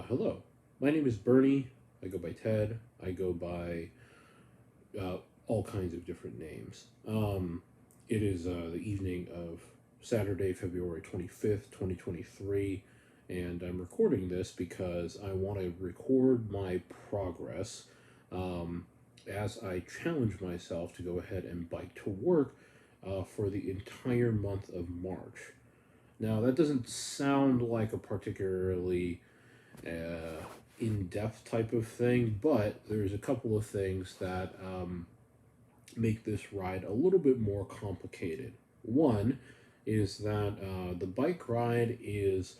Hello, my name is Bernie. I go by Ted. I go by uh, all kinds of different names. It is the evening of Saturday, February 25th, 2023, and I'm recording this because I want to record my progress um, as I challenge myself to go ahead and bike to work for the entire month of March. Now, that doesn't sound like a particularly in depth type of thing, but there's a couple of things that make this ride a little bit more complicated. One is that the bike ride is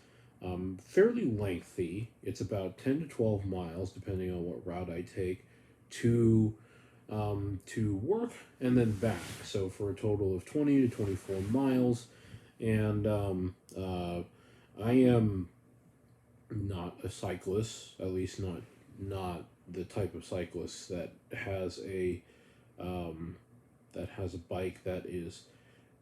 fairly lengthy. It's about 10 to 12 miles, depending on what route I take, to to work and then back. So for a total of 20 to 24 miles. And I am not a cyclist, at least not the type of cyclist that has um, a bike that is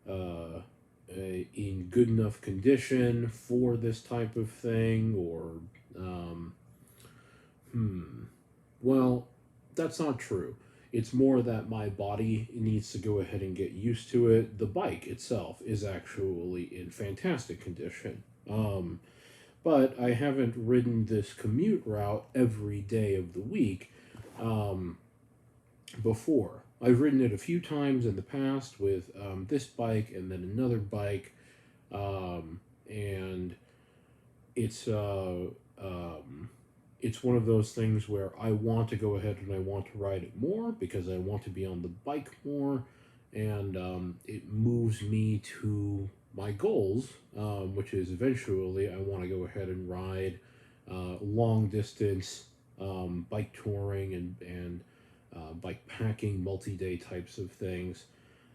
uh, in good enough condition for this type of thing, or um, hmm, well, that's not true. It's more that my body needs to go ahead and get used to it. The bike itself is actually in fantastic condition. But I haven't ridden this commute route every day of the week um, before. I've ridden it a few times in the past with this bike and then another bike, and it's uh, um, it's one of those things where I want to go ahead and I want to ride it more because I want to be on the bike more, and it moves me to my goals, which is eventually I want to go ahead and ride long distance bike touring and bike packing, multi day types of things,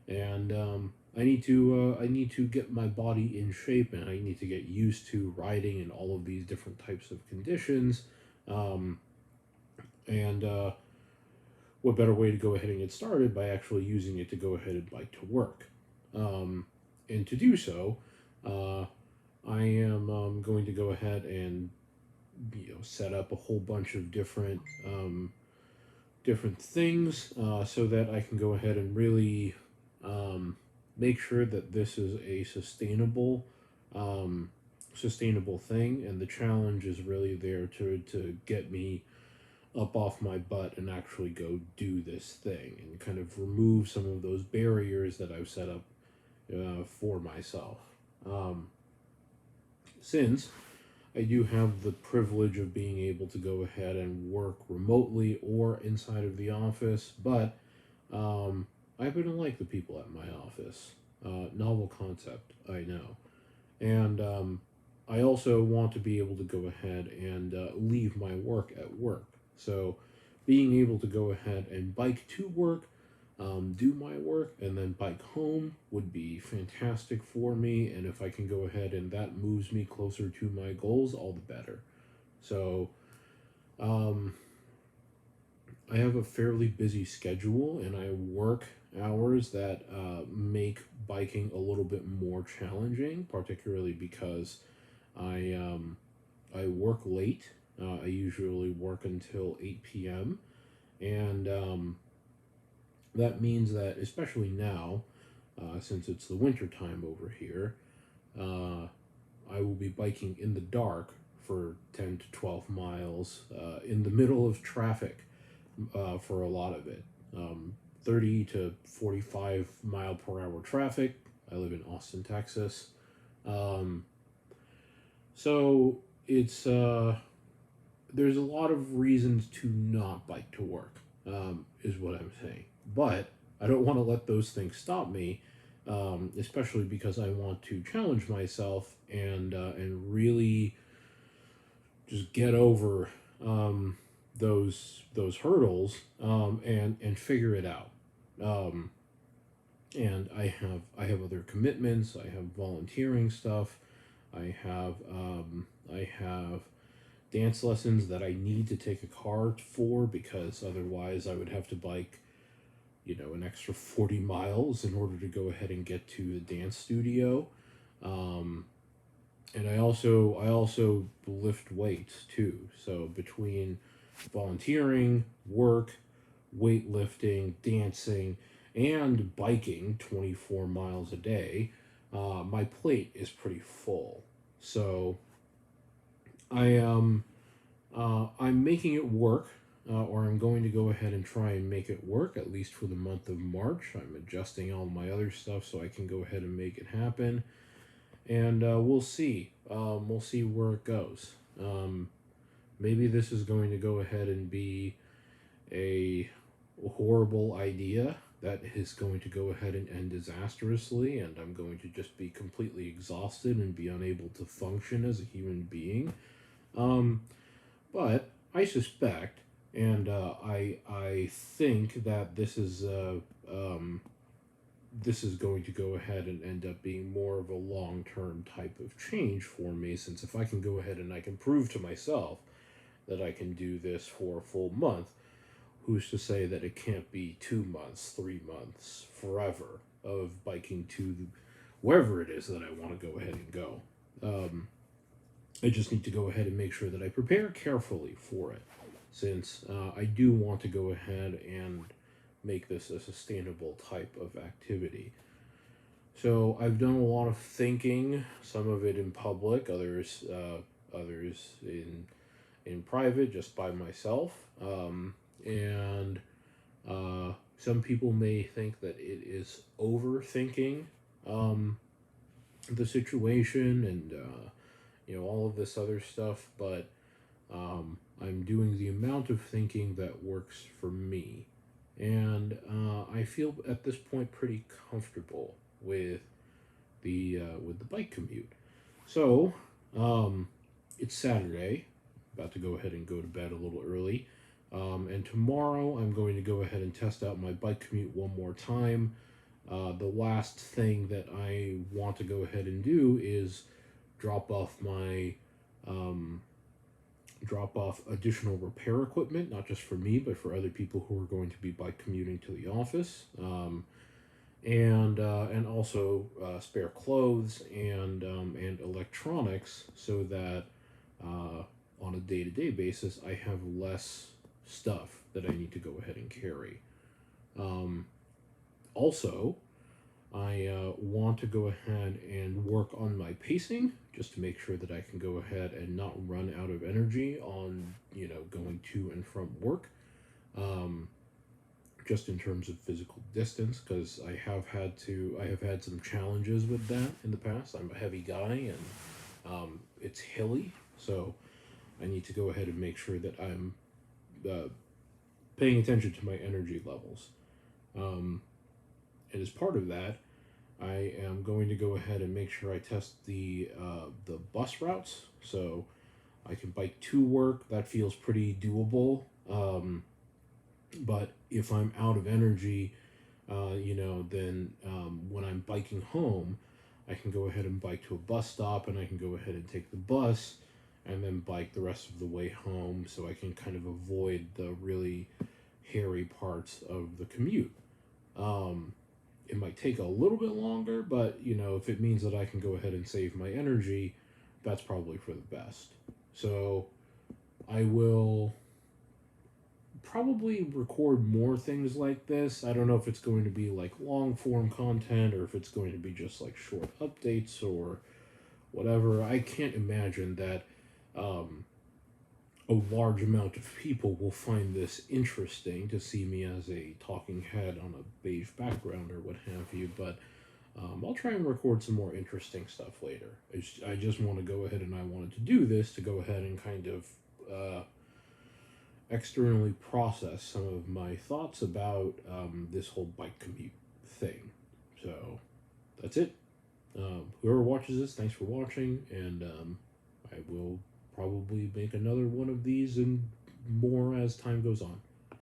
and I need to get my body in shape, and I need to get used to riding in all of these different types of conditions. Um, and What better way to go ahead and get started by actually using it to go ahead and bike to work? Um, and to do so, uh, I am going to go ahead and set up a whole bunch of different things so that I can go ahead and really um, make sure that this is a um, sustainable thing, and the challenge is really there to get me up off my butt and actually go do this thing and kind of remove some of those barriers that I've set up for myself. Um, since I do have the privilege of being able to go ahead and work remotely or inside of the office, but I happen to like the people at my office. Novel concept, I know. And I also want to be able to go ahead and leave my work at work. So being able to go ahead and bike to work, do my work, and then bike home would be fantastic for me. And if I can go ahead and that moves me closer to my goals, all the better. So um, I have a fairly busy schedule, and I work hours that make biking a little bit more challenging, particularly because I work late. I usually work until 8 p.m. And that means that, especially now, since it's the winter time over here, uh, I will be biking in the dark for 10 to 12 miles in the middle of traffic for a lot of it. 30 to 45 mile per hour traffic. I live in Austin, Texas. Um, so it's there's a lot of reasons to not bike to work, is what I'm saying. But I don't want to let those things stop me, especially because I want to challenge myself and really just get over those hurdles and figure it out. Um, and I have other commitments. I have volunteering stuff. I have dance lessons that I need to take a car for because otherwise I would have to bike, an extra 40 miles in order to go ahead and get to the dance studio. Um, and I also lift weights too. So between volunteering, work, weightlifting, dancing, and biking 24 miles a day, my plate is pretty full. So I I'm making it work, or I'm going to go ahead and try and make it work at least for the month of March. I'm adjusting all my other stuff so I can go ahead and make it happen, and we'll see. We'll see where it goes. Maybe this is going to go ahead and be a horrible idea that is going to go ahead and end disastrously, and I'm going to just be completely exhausted and be unable to function as a human being. Um, but I suspect, and I think that this is going to go ahead and end up being more of a long term type of change for me. Since if I can go ahead and I can prove to myself that I can do this for a full month, who's to say that it can't be 2 months, 3 months, forever of biking to wherever it is that I want to go ahead and go. Um, I just need to go ahead and make sure that I prepare carefully for it, since I do want to go ahead and make this a sustainable type of activity. So I've done a lot of thinking, some of it in public, others in private, just by myself. And some people may think that it is overthinking um, the situation and all of this other stuff, but I'm doing the amount of thinking that works for me, and I feel at this point pretty comfortable with the bike commute. So um, it's Saturday, about to go ahead and go to bed a little early. And tomorrow I'm going to go ahead and test out my bike commute one more time. The last thing that I want to go ahead and do is drop off my um, drop off additional repair equipment, not just for me, but for other people who are going to be bike commuting to the office, and also spare clothes and electronics, so that on a day to day basis I have less stuff that I need to go ahead and carry. Um, Also, I want to go ahead and work on my pacing just to make sure that I can go ahead and not run out of energy on going to and from work. Um, just in terms of physical distance, because I have had some challenges with that in the past. I'm a heavy guy, and it's hilly, so I need to go ahead and make sure that I'm uh, paying attention to my energy levels. Um, and as part of that, I am going to go ahead and make sure I test the bus routes, so I can bike to work. That feels pretty doable. But if I'm out of energy, then when I'm biking home, I can go ahead and bike to a bus stop, and I can go ahead and take the bus, and then bike the rest of the way home, so I can kind of avoid the really hairy parts of the commute. Um, it might take a little bit longer, but if it means that I can go ahead and save my energy, that's probably for the best. So I will probably record more things like this. I don't know if it's going to be like long form content, or if it's going to be just like short updates or whatever. I can't imagine that um, a large amount of people will find this interesting to see me as a talking head on a beige background or what have you, but I'll try and record some more interesting stuff later. I just want to go ahead, and I wanted to do this to go ahead and kind of externally process some of my thoughts about this whole bike commute thing. So that's it. Whoever watches this, thanks for watching, and I will probably make another one of these and more as time goes on.